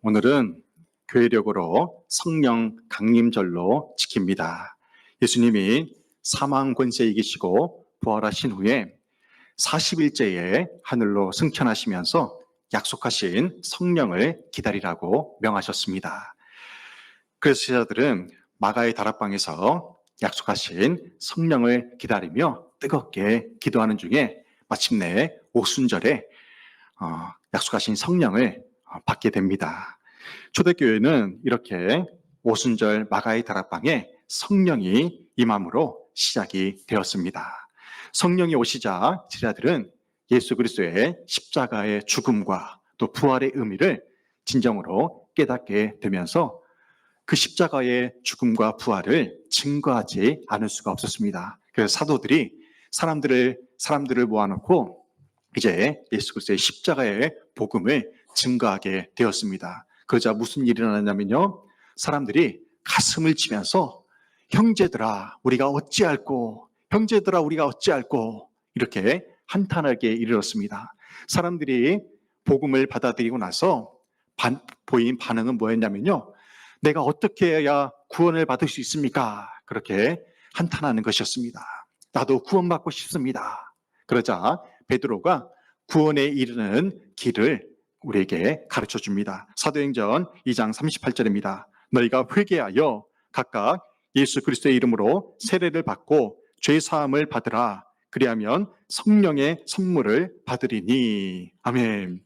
오늘은 교회력으로 성령 강림절로 지킵니다. 예수님이 사망 권세 이기시고 부활하신 후에 40일째에 하늘로 승천하시면서 약속하신 성령을 기다리라고 명하셨습니다. 그래서 제자들은 마가의 다락방에서 약속하신 성령을 기다리며 뜨겁게 기도하는 중에 마침내 오순절에 약속하신 성령을 받게 됩니다. 초대교회는 이렇게 오순절 마가의 다락방에 성령이 임함으로 시작이 되었습니다. 성령이 오시자 제자들은 예수 그리스도의 십자가의 죽음과 또 부활의 의미를 진정으로 깨닫게 되면서 그 십자가의 죽음과 부활을 증거하지 않을 수가 없었습니다. 그래서 사도들이 사람들을 모아놓고 이제 예수 그리스도의 십자가의 복음을 증거하게 되었습니다. 그러자 무슨 일이 일어나냐면요, 사람들이 가슴을 치면서 형제들아 우리가 어찌할꼬, 형제들아 우리가 어찌할꼬 이렇게 한탄하게 이르렀습니다. 사람들이 복음을 받아들이고 나서 보인 반응은 뭐였냐면요, 내가 어떻게 해야 구원을 받을 수 있습니까? 그렇게 한탄하는 것이었습니다. 나도 구원받고 싶습니다. 그러자 베드로가 구원에 이르는 길을 우리에게 가르쳐 줍니다. 사도행전 2장 38절입니다. 너희가 회개하여 각각 예수 그리스도의 이름으로 세례를 받고 죄 사함을 받으라. 그리하면 성령의 선물을 받으리니. 아멘.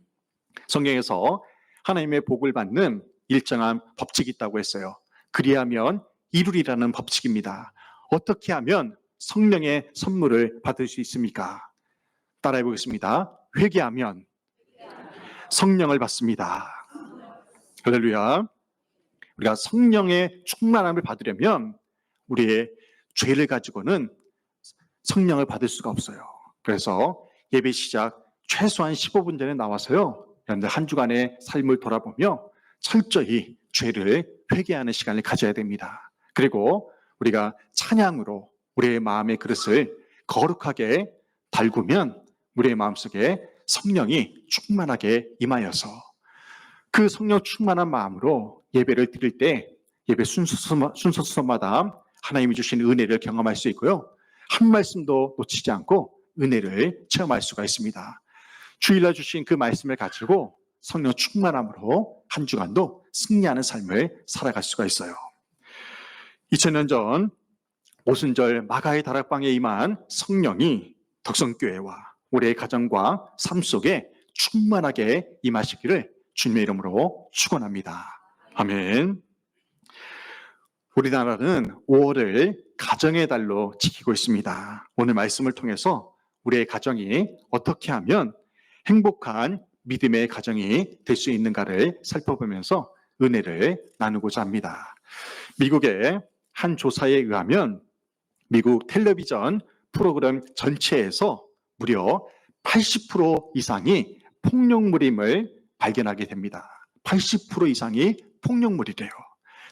성경에서 하나님의 복을 받는 일정한 법칙이 있다고 했어요. 그리하면 이루리라는 법칙입니다. 어떻게 하면 성령의 선물을 받을 수 있습니까? 따라해 보겠습니다. 회개하면 성령을 받습니다. 할렐루야. 우리가 성령의 충만함을 받으려면 우리의 죄를 가지고는 성령을 받을 수가 없어요. 그래서 예배 시작 최소한 15분 전에 나와서요, 여러분들 한 주간의 삶을 돌아보며 철저히 죄를 회개하는 시간을 가져야 됩니다. 그리고 우리가 찬양으로 우리의 마음의 그릇을 거룩하게 달구면 우리의 마음속에 성령이 충만하게 임하여서 그 성령 충만한 마음으로 예배를 드릴 때 예배 순서마다 하나님이 주신 은혜를 경험할 수 있고요, 한 말씀도 놓치지 않고 은혜를 체험할 수가 있습니다. 주일날 주신 그 말씀을 가지고 성령 충만함으로 한 주간도 승리하는 삶을 살아갈 수가 있어요. 2000년 전 오순절 마가의 다락방에 임한 성령이 덕성교회와 우리의 가정과 삶 속에 충만하게 임하시기를 주님의 이름으로 축원합니다. 아멘. 우리나라는 5월을 가정의 달로 지키고 있습니다. 오늘 말씀을 통해서 우리의 가정이 어떻게 하면 행복한 믿음의 가정이 될 수 있는가를 살펴보면서 은혜를 나누고자 합니다. 미국의 한 조사에 의하면 미국 텔레비전 프로그램 전체에서 무려 80% 이상이 폭력물임을 발견하게 됩니다. 80% 이상이 폭력물이래요.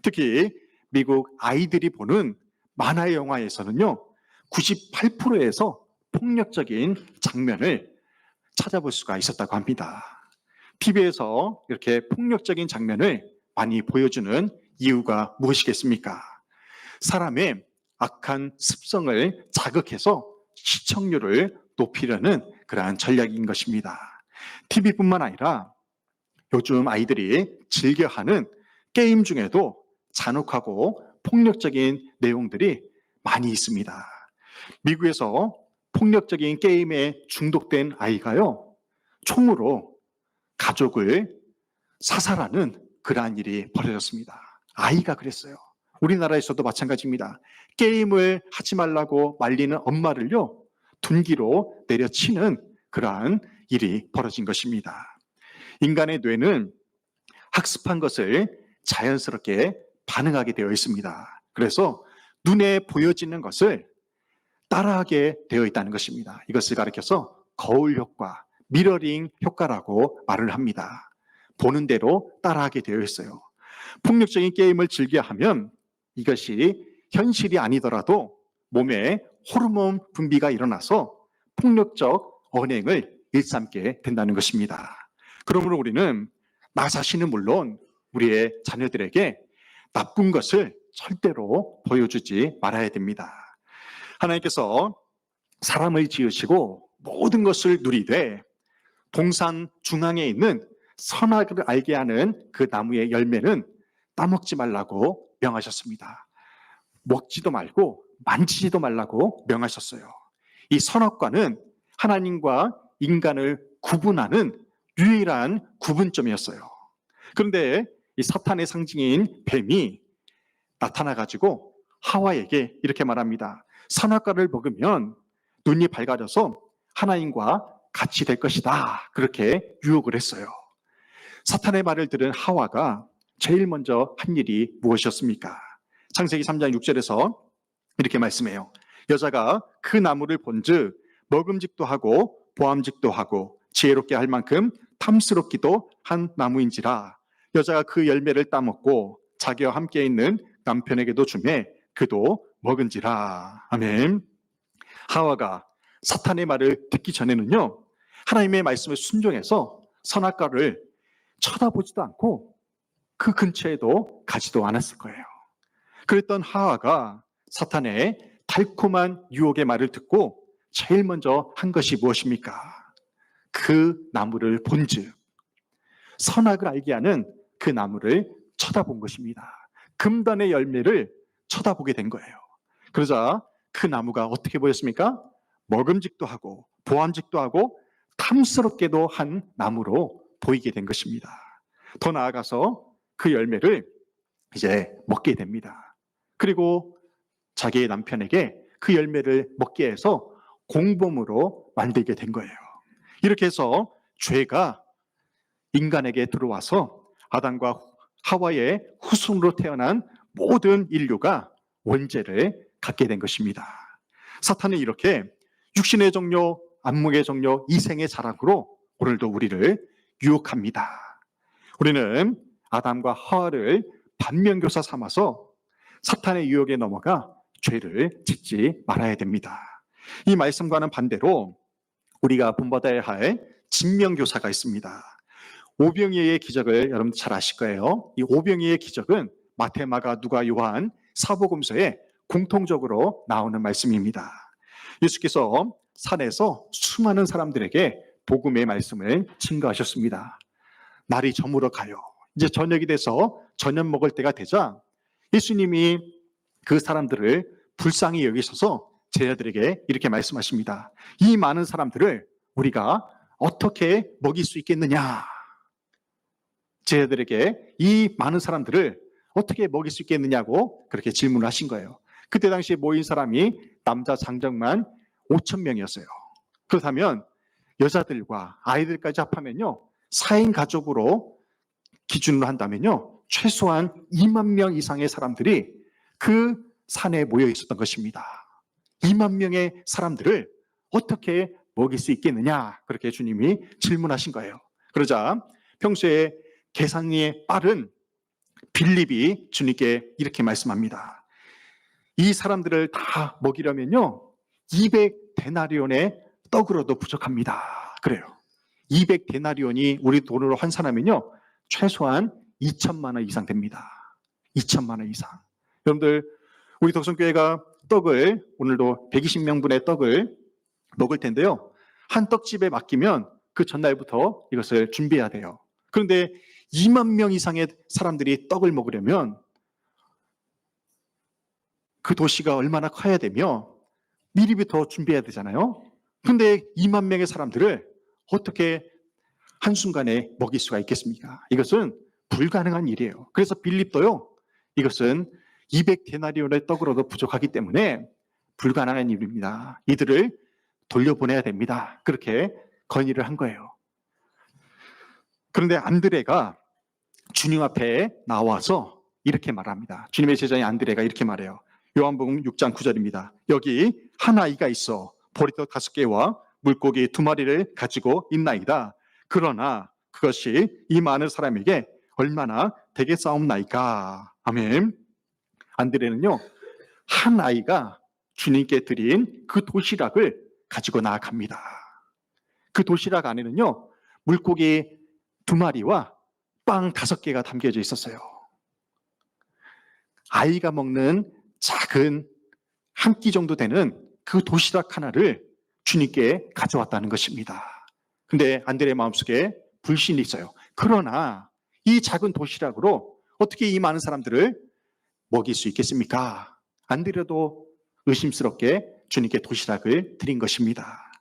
특히 미국 아이들이 보는 만화 영화에서는요, 98%에서 폭력적인 장면을 찾아볼 수가 있었다고 합니다. TV에서 이렇게 폭력적인 장면을 많이 보여주는 이유가 무엇이겠습니까? 사람의 악한 습성을 자극해서 시청률을 높이려는 그러한 전략인 것입니다. TV뿐만 아니라 요즘 아이들이 즐겨하는 게임 중에도 잔혹하고 폭력적인 내용들이 많이 있습니다. 미국에서 폭력적인 게임에 중독된 아이가요, 총으로 가족을 사살하는 그러한 일이 벌어졌습니다. 아이가 그랬어요. 우리나라에서도 마찬가지입니다. 게임을 하지 말라고 말리는 엄마를요, 둔기로 내려치는 그러한 일이 벌어진 것입니다. 인간의 뇌는 학습한 것을 자연스럽게 반응하게 되어 있습니다. 그래서 눈에 보여지는 것을 따라하게 되어 있다는 것입니다. 이것을 가리켜서 거울 효과, 미러링 효과라고 말을 합니다. 보는 대로 따라하게 되어 있어요. 폭력적인 게임을 즐겨하면 이것이 현실이 아니더라도 몸에 호르몬 분비가 일어나서 폭력적 언행을 일삼게 된다는 것입니다. 그러므로 우리는 나 자신은 물론 우리의 자녀들에게 나쁜 것을 절대로 보여주지 말아야 됩니다. 하나님께서 사람을 지으시고 모든 것을 누리되 동산 중앙에 있는 선악을 알게 하는 그 나무의 열매는 따먹지 말라고 명하셨습니다. 먹지도 말고 만지지도 말라고 명하셨어요. 이 선악과는 하나님과 인간을 구분하는 유일한 구분점이었어요. 그런데 이 사탄의 상징인 뱀이 나타나가지고 하와에게 이렇게 말합니다. 선악과를 먹으면 눈이 밝아져서 하나님과 같이 될 것이다. 그렇게 유혹을 했어요. 사탄의 말을 들은 하와가 제일 먼저 한 일이 무엇이었습니까? 창세기 3장 6절에서 이렇게 말씀해요. 여자가 그 나무를 본즉 먹음직도 하고 보암직도 하고 지혜롭게 할 만큼 탐스럽기도 한 나무인지라. 여자가 그 열매를 따먹고 자기와 함께 있는 남편에게도 주매 그도 먹은지라. 아멘. 하와가 사탄의 말을 듣기 전에는요, 하나님의 말씀에 순종해서 선악과를 쳐다보지도 않고 그 근처에도 가지도 않았을 거예요. 그랬던 하와가 사탄의 달콤한 유혹의 말을 듣고 제일 먼저 한 것이 무엇입니까? 그 나무를 본즉 선악을 알게 하는 그 나무를 쳐다본 것입니다. 금단의 열매를 쳐다보게 된 거예요. 그러자 그 나무가 어떻게 보였습니까? 먹음직도 하고 보암직도 하고 탐스럽게도 한 나무로 보이게 된 것입니다. 더 나아가서 그 열매를 이제 먹게 됩니다. 그리고 자기의 남편에게 그 열매를 먹게 해서 공범으로 만들게 된 거예요. 이렇게 해서 죄가 인간에게 들어와서 아담과 하와의 후손으로 태어난 모든 인류가 원죄를 갖게 된 것입니다. 사탄은 이렇게 육신의 정욕, 안목의 정욕, 이생의 자랑으로 오늘도 우리를 유혹합니다. 우리는 아담과 하와를 반면교사 삼아서 사탄의 유혹에 넘어가 죄를 짓지 말아야 됩니다. 이 말씀과는 반대로 우리가 본받아야 할 진명교사가 있습니다. 오병이어의 기적을 여러분 잘 아실 거예요. 이 오병이어의 기적은 마태, 마가, 누가, 요한 사복음서에 공통적으로 나오는 말씀입니다. 예수께서 산에서 수많은 사람들에게 복음의 말씀을 증거하셨습니다. 날이 저물어 가요. 이제 저녁이 돼서 저녁 먹을 때가 되자 예수님이 그 사람들을 불쌍히 여기셔서 제자들에게 이렇게 말씀하십니다. 이 많은 사람들을 우리가 어떻게 먹일 수 있겠느냐? 제자들에게 이 많은 사람들을 어떻게 먹일 수 있겠느냐고 그렇게 질문을 하신 거예요. 그때 당시에 모인 사람이 남자 장정만 5,000명이었어요. 그렇다면 여자들과 아이들까지 합하면요, 4인 가족으로 기준으로 한다면요, 최소한 2만 명 이상의 사람들이 그 산에 모여 있었던 것입니다. 2만 명의 사람들을 어떻게 먹일 수 있겠느냐, 그렇게 주님이 질문하신 거예요. 그러자 평소에 계산이 빠른 빌립이 주님께 이렇게 말씀합니다. 이 사람들을 다 먹이려면요 200데나리온의 떡으로도 부족합니다. 그래요. 200데나리온이 우리 돈으로 환산하면요 최소한 2천만 원 이상 됩니다. 2천만 원 이상. 여러분들, 우리 덕성교회가 떡을 오늘도 120명분의 떡을 먹을 텐데요, 한 떡집에 맡기면 그 전날부터 이것을 준비해야 돼요. 그런데 2만 명 이상의 사람들이 떡을 먹으려면 그 도시가 얼마나 커야 되며 미리부터 준비해야 되잖아요. 그런데 2만 명의 사람들을 어떻게 한순간에 먹일 수가 있겠습니까? 이것은 불가능한 일이에요. 그래서 빌립도요, 이것은 200데나리온의 떡으로도 부족하기 때문에 불가능한 일입니다. 이들을 돌려보내야 됩니다. 그렇게 건의를 한 거예요. 그런데 안드레가 주님 앞에 나와서 이렇게 말합니다. 주님의 제자인 안드레가 이렇게 말해요. 요한복음 6장 9절입니다. 여기 한 아이가 있어 보리떡 5개와 물고기 2마리를 가지고 있나이다. 그러나 그것이 이 많은 사람에게 얼마나 되겠사옵나이까. 아멘. 안드레는요, 한 아이가 주님께 드린 그 도시락을 가지고 나아갑니다. 그 도시락 안에는요 물고기 2마리와 빵 5개가 담겨져 있었어요. 아이가 먹는 작은 한 끼 정도 되는 그 도시락 하나를 주님께 가져왔다는 것입니다. 근데 안드레의 마음속에 불신이 있어요. 그러나 이 작은 도시락으로 어떻게 이 많은 사람들을 먹일 수 있겠습니까? 안드레도 의심스럽게 주님께 도시락을 드린 것입니다.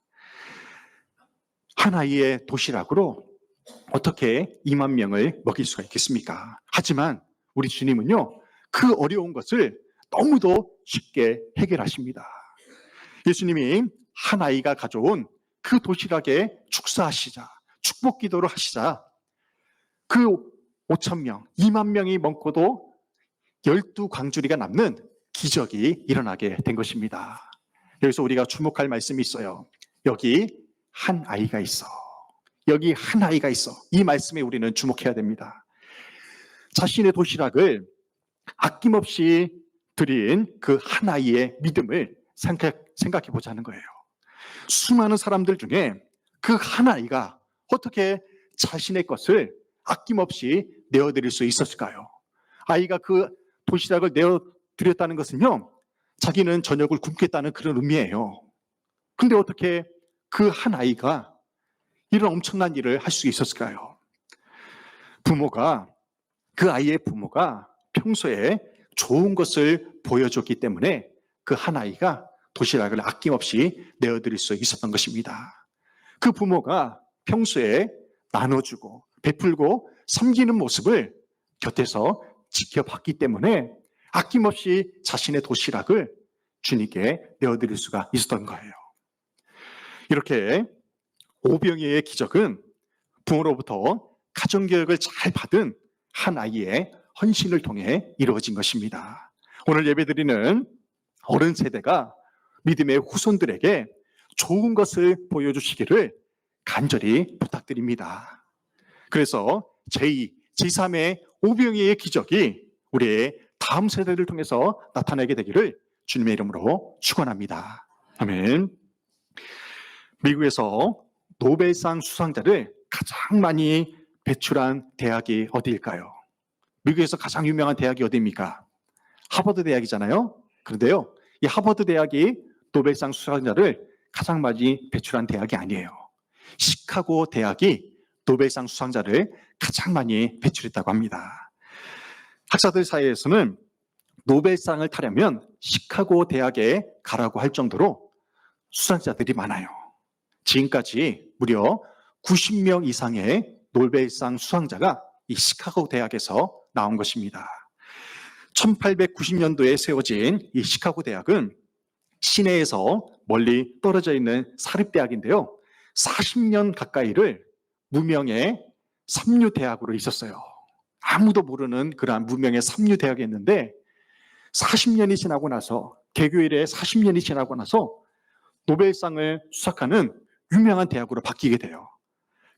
한 아이의 도시락으로 어떻게 2만 명을 먹일 수가 있겠습니까? 하지만 우리 주님은요, 그 어려운 것을 너무도 쉽게 해결하십니다. 예수님이 한 아이가 가져온 그 도시락에 축사하시자, 축복 기도를 하시자, 그 5천 명, 2만 명이 먹고도 12광주리가 남는 기적이 일어나게 된 것입니다. 여기서 우리가 주목할 말씀이 있어요. 여기 한 아이가 있어. 여기 한 아이가 있어. 이 말씀에 우리는 주목해야 됩니다. 자신의 도시락을 아낌없이 드린 그 한 아이의 믿음을 생각해 보자는 거예요. 수많은 사람들 중에 그 한 아이가 어떻게 자신의 것을 아낌없이 내어드릴 수 있었을까요? 아이가 그 도시락을 내어드렸다는 것은요, 자기는 저녁을 굶겠다는 그런 의미예요. 근데 어떻게 그 한 아이가 이런 엄청난 일을 할 수 있었을까요? 그 아이의 부모가 평소에 좋은 것을 보여줬기 때문에 그 한 아이가 도시락을 아낌없이 내어드릴 수 있었던 것입니다. 그 부모가 평소에 나눠주고 베풀고 섬기는 모습을 곁에서 지켜봤기 때문에 아낌없이 자신의 도시락을 주님께 내어드릴 수가 있었던 거예요. 이렇게 오병이어의 기적은 부모로부터 가정교육을 잘 받은 한 아이의 헌신을 통해 이루어진 것입니다. 오늘 예배드리는 어른 세대가 믿음의 후손들에게 좋은 것을 보여주시기를 간절히 부탁드립니다. 그래서 제2, 제3의 오병이어의 기적이 우리의 다음 세대를 통해서 나타나게 되기를 주님의 이름으로 축원합니다. 아멘. 미국에서 노벨상 수상자를 가장 많이 배출한 대학이 어디일까요? 미국에서 가장 유명한 대학이 어디입니까? 하버드 대학이잖아요. 그런데요, 이 하버드 대학이 노벨상 수상자를 가장 많이 배출한 대학이 아니에요. 시카고 대학이 노벨상 수상자를 가장 많이 배출했다고 합니다. 학자들 사이에서는 노벨상을 타려면 시카고 대학에 가라고 할 정도로 수상자들이 많아요. 지금까지 무려 90명 이상의 노벨상 수상자가 이 시카고 대학에서 나온 것입니다. 1890년도에 세워진 이 시카고 대학은 시내에서 멀리 떨어져 있는 사립대학인데요. 40년 가까이를 무명의 삼류대학으로 있었어요. 아무도 모르는 그러한 무명의 삼류대학이었는데 40년이 지나고 나서, 개교 이래 40년이 지나고 나서 노벨상을 수상하는 유명한 대학으로 바뀌게 돼요.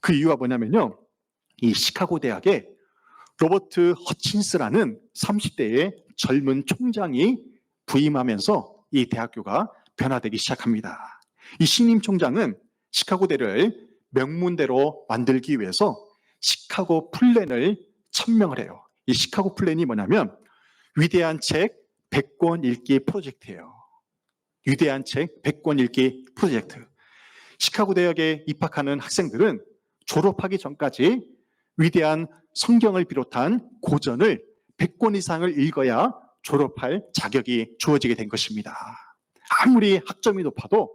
그 이유가 뭐냐면요, 이 시카고 대학에 로버트 허친스라는 30대의 젊은 총장이 부임하면서 이 대학교가 변화되기 시작합니다. 이 신임 총장은 시카고대를 명문대로 만들기 위해서 시카고 플랜을 천명을 해요. 이 시카고 플랜이 뭐냐면 위대한 책 100권 읽기 프로젝트예요. 위대한 책 100권 읽기 프로젝트. 시카고 대학에 입학하는 학생들은 졸업하기 전까지 위대한 성경을 비롯한 고전을 100권 이상을 읽어야 졸업할 자격이 주어지게 된 것입니다. 아무리 학점이 높아도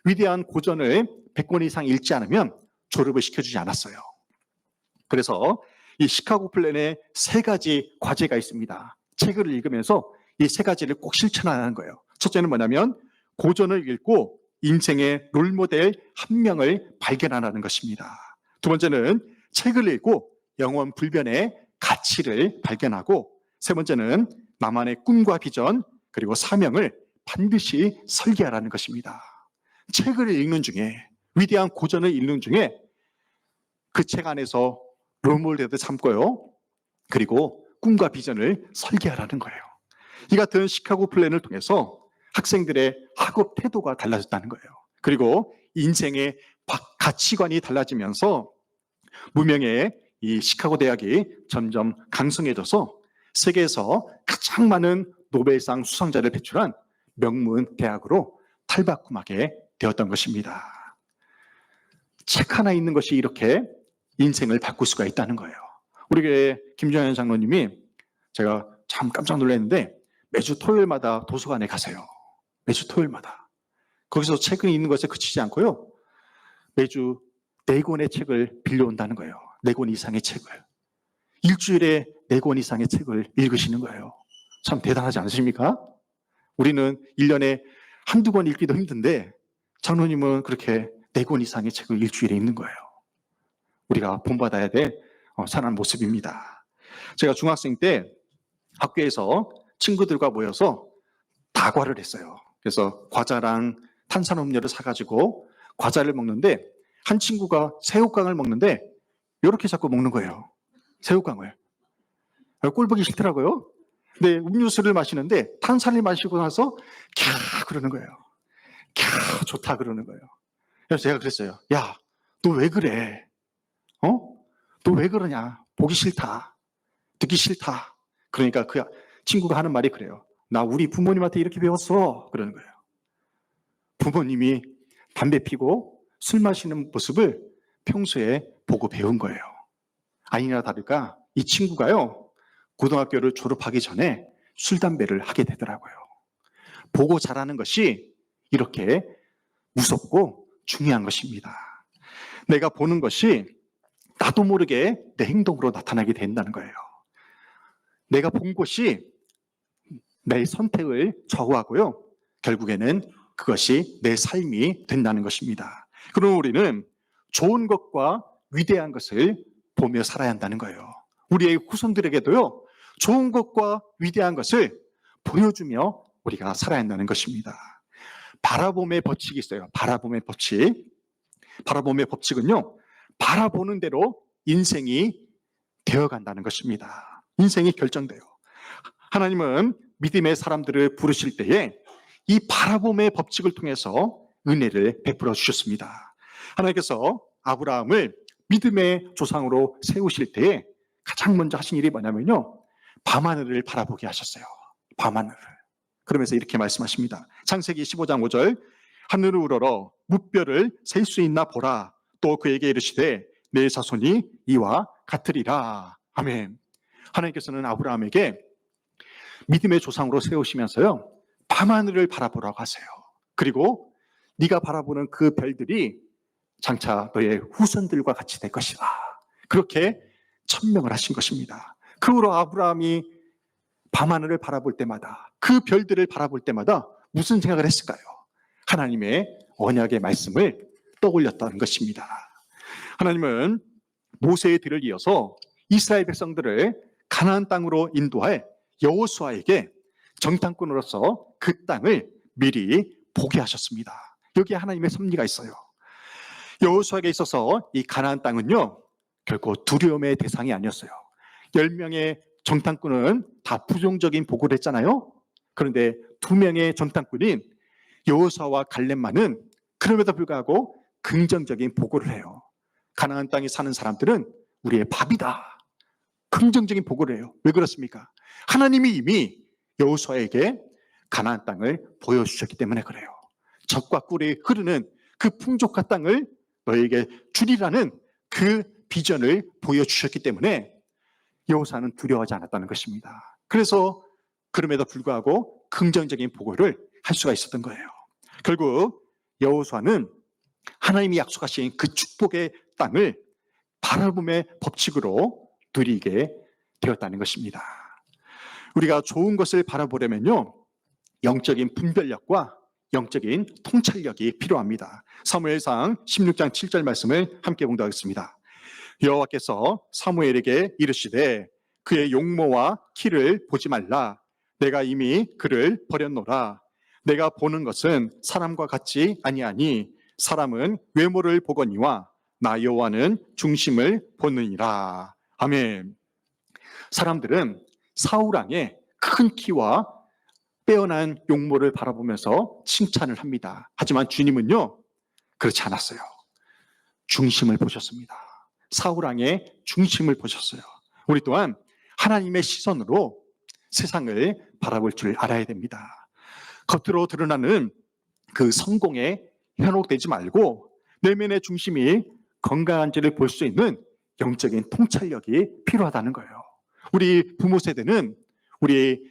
위대한 고전을 100권 이상 읽지 않으면 졸업을 시켜주지 않았어요. 그래서 이 시카고 플랜에 3가지 과제가 있습니다. 책을 읽으면서 이 3가지를 꼭 실천하는 거예요. 첫째는 뭐냐면 고전을 읽고 인생의 롤모델 한 명을 발견하는 것입니다. 두 번째는 책을 읽고 영원 불변의 가치를 발견하고, 세 번째는 나만의 꿈과 비전 그리고 사명을 반드시 설계하라는 것입니다. 책을 읽는 중에, 위대한 고전을 읽는 중에 그 책 안에서 롤모델을 삼고요, 그리고 꿈과 비전을 설계하라는 거예요. 이 같은 시카고 플랜을 통해서 학생들의 학업 태도가 달라졌다는 거예요. 그리고 인생의 가치관이 달라지면서 무명의 이 시카고 대학이 점점 강성해져서 세계에서 가장 많은 노벨상 수상자를 배출한 명문 대학으로 탈바꿈하게 되었던 것입니다. 책 하나 읽는 것이 이렇게 인생을 바꿀 수가 있다는 거예요. 우리 교회 김정현 장로님이 제가 참 깜짝 놀랐는데 매주 토요일마다 도서관에 가세요. 매주 토요일마다. 거기서 책을 읽는 것에 그치지 않고요. 매주 4권의 책을 빌려온다는 거예요. 4권 이상의 책을. 일주일에 4권 이상의 책을 읽으시는 거예요. 참 대단하지 않으십니까? 우리는 1년에 한두 권 읽기도 힘든데 장로님은 그렇게 4권 이상의 책을 일주일에 읽는 거예요. 우리가 본받아야 될 선한 모습입니다. 제가 중학생 때 학교에서 친구들과 모여서 다과를 했어요. 그래서 과자랑 탄산음료를 사가지고 과자를 먹는데 한 친구가 새우깡을 먹는데 이렇게 자꾸 먹는 거예요. 새우깡을. 꼴 보기 싫더라고요. 근데 음료수를 마시는데 탄산을 마시고 나서 캬 그러는 거예요. 캬 좋다 그러는 거예요. 그래서 제가 그랬어요. 야, 너 왜 그래? 너 왜 그러냐? 보기 싫다. 듣기 싫다. 그러니까 그 친구가 하는 말이 그래요. 나 우리 부모님한테 이렇게 배웠어. 그러는 거예요. 부모님이 담배 피고 술 마시는 모습을 평소에 보고 배운 거예요. 아니나 다를까 이 친구가요. 고등학교를 졸업하기 전에 술, 담배를 하게 되더라고요. 보고 자라는 것이 이렇게 무섭고 중요한 것입니다. 내가 보는 것이 나도 모르게 내 행동으로 나타나게 된다는 거예요. 내가 본 것이 내 선택을 좌우하고요. 결국에는 그것이 내 삶이 된다는 것입니다. 그럼 우리는 좋은 것과 위대한 것을 보며 살아야 한다는 거예요. 우리의 후손들에게도요. 좋은 것과 위대한 것을 보여주며 우리가 살아야 한다는 것입니다. 바라봄의 법칙이 있어요. 바라봄의 법칙. 바라봄의 법칙은요. 바라보는 대로 인생이 되어간다는 것입니다. 인생이 결정돼요. 하나님은 믿음의 사람들을 부르실 때에 이 바라봄의 법칙을 통해서 은혜를 베풀어 주셨습니다. 하나님께서 아브라함을 믿음의 조상으로 세우실 때에 가장 먼저 하신 일이 뭐냐면요. 밤하늘을 바라보게 하셨어요. 밤하늘을. 그러면서 이렇게 말씀하십니다. 창세기 15장 5절 하늘을 우러러 무뼈를 셀 수 있나 보라. 또 그에게 이르시되 내 자손이 이와 같으리라. 아멘. 하나님께서는 아브라함에게 믿음의 조상으로 세우시면서요. 밤하늘을 바라보라고 하세요. 그리고 네가 바라보는 그 별들이 장차 너의 후손들과 같이 될 것이다. 그렇게 천명을 하신 것입니다. 그 후로 아브라함이 밤하늘을 바라볼 때마다 그 별들을 바라볼 때마다 무슨 생각을 했을까요? 하나님의 언약의 말씀을 떠올렸다는 것입니다. 하나님은 모세의 뒤를 이어서 이스라엘 백성들을 가나안 땅으로 인도할 여호수아에게 정탐꾼으로서 그 땅을 미리 보게 하셨습니다. 여기에 하나님의 섭리가 있어요. 여호수아에게 있어서 이 가나안 땅은요 결코 두려움의 대상이 아니었어요. 10명의 정탐꾼은 다 부정적인 보고를 했잖아요. 그런데 2명의 정탐꾼인 여호수아와 갈렙만은 그럼에도 불구하고 긍정적인 보고를 해요. 가나안 땅에 사는 사람들은 우리의 밥이다. 긍정적인 보고를 해요. 왜 그렇습니까? 하나님이 이미 여호수아에게 가나안 땅을 보여주셨기 때문에 그래요. 젖과 꿀이 흐르는 그 풍족한 땅을 너에게 주리라는 그 비전을 보여주셨기 때문에 여호수아는 두려워하지 않았다는 것입니다. 그래서 그럼에도 불구하고 긍정적인 보고를 할 수가 있었던 거예요. 결국 여호수아는 하나님이 약속하신 그 축복의 땅을 바라봄의 법칙으로 누리게 되었다는 것입니다. 우리가 좋은 것을 바라보려면요 영적인 분별력과 영적인 통찰력이 필요합니다. 사무엘상 16장 7절 말씀을 함께 봉독하겠습니다. 여호와께서 사무엘에게 이르시되 그의 용모와 키를 보지 말라. 내가 이미 그를 버렸노라. 내가 보는 것은 사람과 같지 아니하니 사람은 외모를 보거니와 나 여호와는 중심을 보느니라. 아멘. 사람들은 사울왕의 큰 키와 빼어난 용모를 바라보면서 칭찬을 합니다. 하지만 주님은요 그렇지 않았어요. 중심을 보셨습니다. 사울왕의 중심을 보셨어요. 우리 또한 하나님의 시선으로 세상을 바라볼 줄 알아야 됩니다. 겉으로 드러나는 그 성공에 현혹되지 말고 내면의 중심이 건강한지를 볼 수 있는 영적인 통찰력이 필요하다는 거예요. 우리 부모 세대는 우리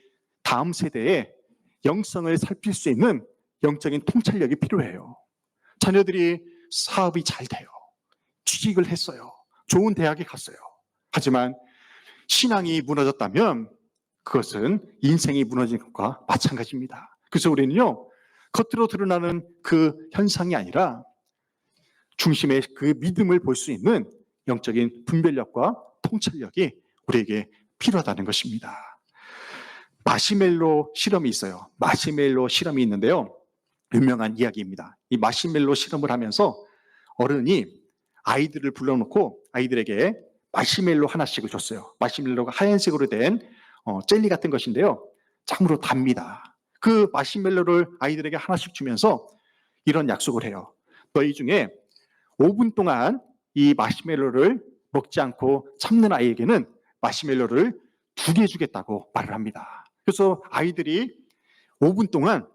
다음 세대의 영성을 살필 수 있는 영적인 통찰력이 필요해요. 자녀들이 사업이 잘 돼요. 취직을 했어요. 좋은 대학에 갔어요. 하지만 신앙이 무너졌다면 그것은 인생이 무너진 것과 마찬가지입니다. 그래서 우리는요, 겉으로 드러나는 그 현상이 아니라 중심의 그 믿음을 볼 수 있는 영적인 분별력과 통찰력이 우리에게 필요하다는 것입니다. 마시멜로 실험이 있어요. 마시멜로 실험이 있는데요. 유명한 이야기입니다. 이 마시멜로 실험을 하면서 어른이 아이들을 불러놓고 아이들에게 마시멜로 하나씩을 줬어요. 마시멜로가 하얀색으로 된 젤리 같은 것인데요. 참으로 답니다. 그 마시멜로를 아이들에게 하나씩 주면서 이런 약속을 해요. 너희 중에 5분 동안 이 마시멜로를 먹지 않고 참는 아이에게는 마시멜로를 2개 주겠다고 말을 합니다. 그래서 아이들이 5분 동안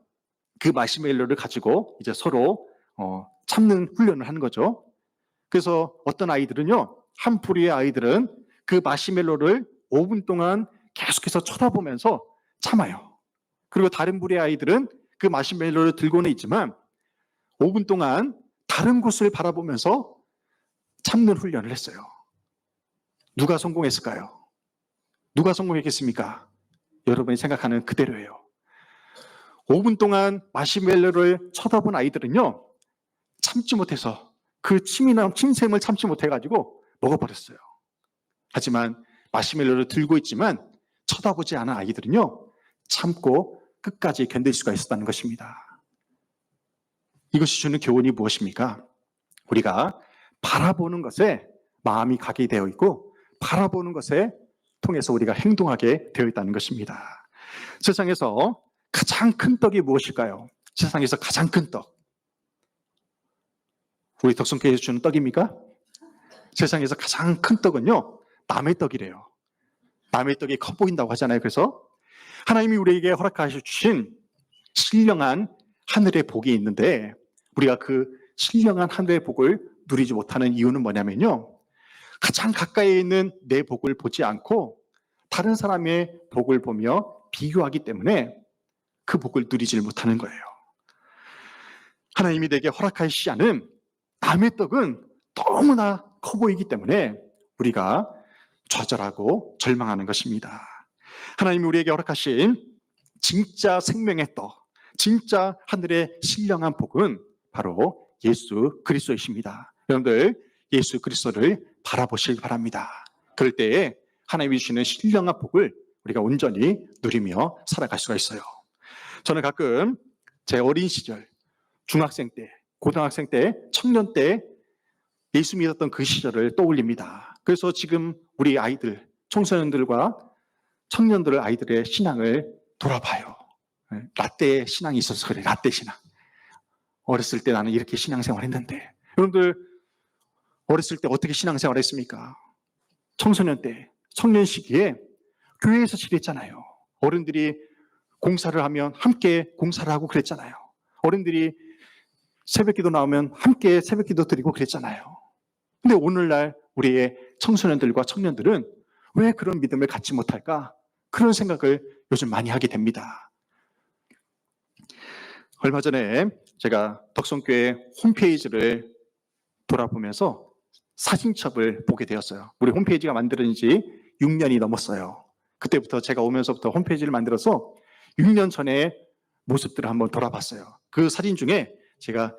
그 마시멜로를 가지고 이제 서로 참는 훈련을 하는 거죠. 그래서 어떤 아이들은요, 한 부류의 아이들은 그 마시멜로를 5분 동안 계속해서 쳐다보면서 참아요. 그리고 다른 부류의 아이들은 그 마시멜로를 들고는 있지만 5분 동안 다른 곳을 바라보면서 참는 훈련을 했어요. 누가 성공했을까요? 누가 성공했겠습니까? 여러분이 생각하는 그대로예요. 5분 동안 마시멜로를 쳐다본 아이들은요, 참지 못해서 그 침샘을 참지 못해가지고 먹어버렸어요. 하지만 마시멜로를 들고 있지만 쳐다보지 않은 아이들은요, 참고 끝까지 견딜 수가 있었다는 것입니다. 이것이 주는 교훈이 무엇입니까? 우리가 바라보는 것에 마음이 가게 되어 있고 바라보는 것에 통해서 우리가 행동하게 되어 있다는 것입니다. 세상에서 가장 큰 떡이 무엇일까요? 세상에서 가장 큰 떡. 우리 덕성교회에서 주는 떡입니까? 세상에서 가장 큰 떡은요, 남의 떡이래요. 남의 떡이 커 보인다고 하잖아요. 그래서 하나님이 우리에게 허락하셔 주신 신령한 하늘의 복이 있는데 우리가 그 신령한 하늘의 복을 누리지 못하는 이유는 뭐냐면요, 가장 가까이 있는 내 복을 보지 않고 다른 사람의 복을 보며 비교하기 때문에 그 복을 누리지 못하는 거예요. 하나님이 내게 허락하시지 않은 남의 떡은 너무나 커 보이기 때문에 우리가 좌절하고 절망하는 것입니다. 하나님이 우리에게 허락하신 진짜 생명의 떡, 진짜 하늘의 신령한 복은 바로 예수 그리스도이십니다. 여러분들 예수 그리스도를 바라보시기 바랍니다. 그럴 때에 하나님이 주시는 신령한 복을 우리가 온전히 누리며 살아갈 수가 있어요. 저는 가끔 제 어린 시절, 중학생 때, 고등학생 때, 청년 때 예수 믿었던 그 시절을 떠올립니다. 그래서 지금 우리 아이들, 청소년들과 청년들 아이들의 신앙을 돌아봐요. 라떼 신앙이 있어서 그래, 라떼 신앙. 어렸을 때 나는 이렇게 신앙생활 했는데, 여러분들 어렸을 때 어떻게 신앙생활 했습니까? 청소년 때, 청년 시기에 교회에서 지냈잖아요. 어른들이 공사를 하면 함께 공사를 하고 그랬잖아요. 어른들이 새벽기도 나오면 함께 새벽기도 드리고 그랬잖아요. 근데 오늘날 우리의 청소년들과 청년들은 왜 그런 믿음을 갖지 못할까? 그런 생각을 요즘 많이 하게 됩니다. 얼마 전에 제가 덕성교회 홈페이지를 돌아보면서 사진첩을 보게 되었어요. 우리 홈페이지가 만들어진 지 6년이 넘었어요. 그때부터 제가 오면서부터 홈페이지를 만들어서 6년 전의 모습들을 한번 돌아봤어요. 그 사진 중에 제가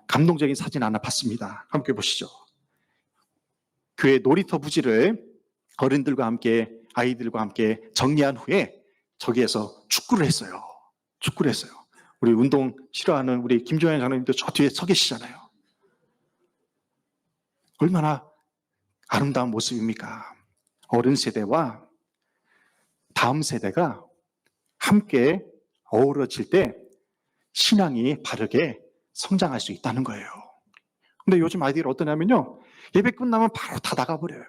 감동적인 사진 하나 봤습니다. 함께 보시죠. 교회 놀이터 부지를 어른들과 함께 아이들과 함께 정리한 후에 저기에서 축구를 했어요. 축구를 했어요. 우리 운동 싫어하는 우리 김종현 장로님도 저 뒤에 서 계시잖아요. 얼마나 아름다운 모습입니까? 어른 세대와 다음 세대가 함께 어우러질 때 신앙이 바르게 성장할 수 있다는 거예요. 근데 요즘 아이들이 어떠냐면요, 예배 끝나면 바로 다 나가버려요.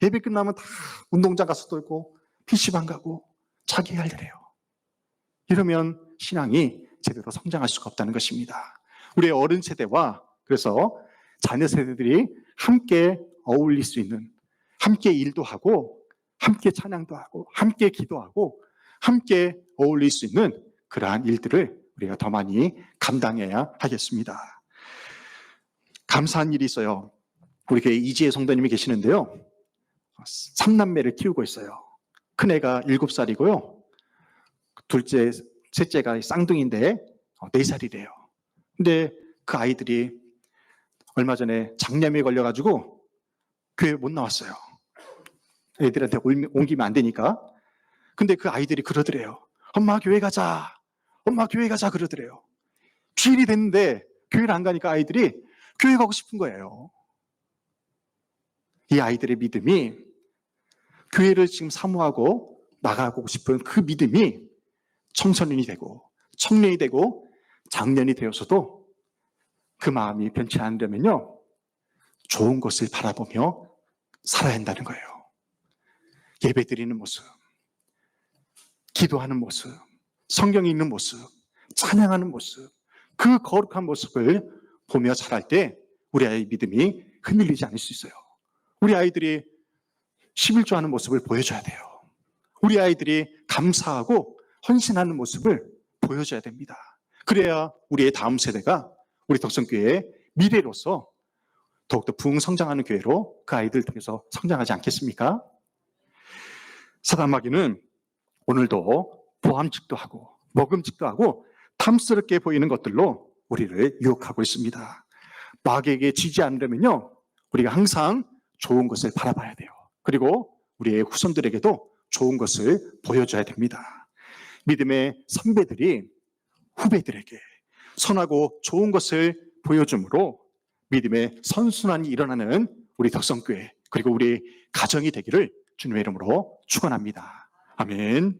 예배 끝나면 다 운동장 가서 놀고 PC방 가고 자기 할 일 해요. 이러면 신앙이 제대로 성장할 수가 없다는 것입니다. 우리 어른 세대와 그래서 자녀 세대들이 함께 어울릴 수 있는, 함께 일도 하고 함께 찬양도 하고 함께 기도하고 함께 어울릴 수 있는 그러한 일들을 우리가 더 많이 감당해야 하겠습니다. 감사한 일이 있어요. 우리 교회 이지혜 성도님이 계시는데요. 3남매를 키우고 있어요. 큰애가 7살이고요. 둘째, 셋째가 쌍둥이인데 4살이래요. 근데 그 아이들이 얼마 전에 장염에 걸려가지고 교회 못 나왔어요. 애들한테 옮기면 안 되니까. 근데 그 아이들이 그러더래요. 엄마 교회 가자. 엄마 교회 가자 그러더래요. 주일이 됐는데 교회를 안 가니까 아이들이 교회 가고 싶은 거예요. 이 아이들의 믿음이, 교회를 지금 사모하고 나가고 싶은 그 믿음이 청소년이 되고 청년이 되고 장년이 되어서도 그 마음이 변치 않으려면요, 좋은 것을 바라보며 살아야 한다는 거예요. 예배 드리는 모습, 기도하는 모습, 성경 읽는 모습, 찬양하는 모습, 그 거룩한 모습을 보며 자랄 때 우리 아이의 믿음이 흔들리지 않을 수 있어요. 우리 아이들이 11조 하는 모습을 보여줘야 돼요. 우리 아이들이 감사하고 헌신하는 모습을 보여줘야 됩니다. 그래야 우리의 다음 세대가 우리 덕성교회의 미래로서 더욱더 부흥 성장하는 교회로 그 아이들 통해서 성장하지 않겠습니까? 사단 마귀는 오늘도 보암직도 하고 먹음직도 하고 탐스럽게 보이는 것들로 우리를 유혹하고 있습니다. 마귀에게 지지 않으려면요, 우리가 항상 좋은 것을 바라봐야 돼요. 그리고 우리의 후손들에게도 좋은 것을 보여줘야 됩니다. 믿음의 선배들이 후배들에게 선하고 좋은 것을 보여줌으로 믿음의 선순환이 일어나는 우리 덕성교회 그리고 우리 가정이 되기를 주님의 이름으로 축원합니다. 아멘.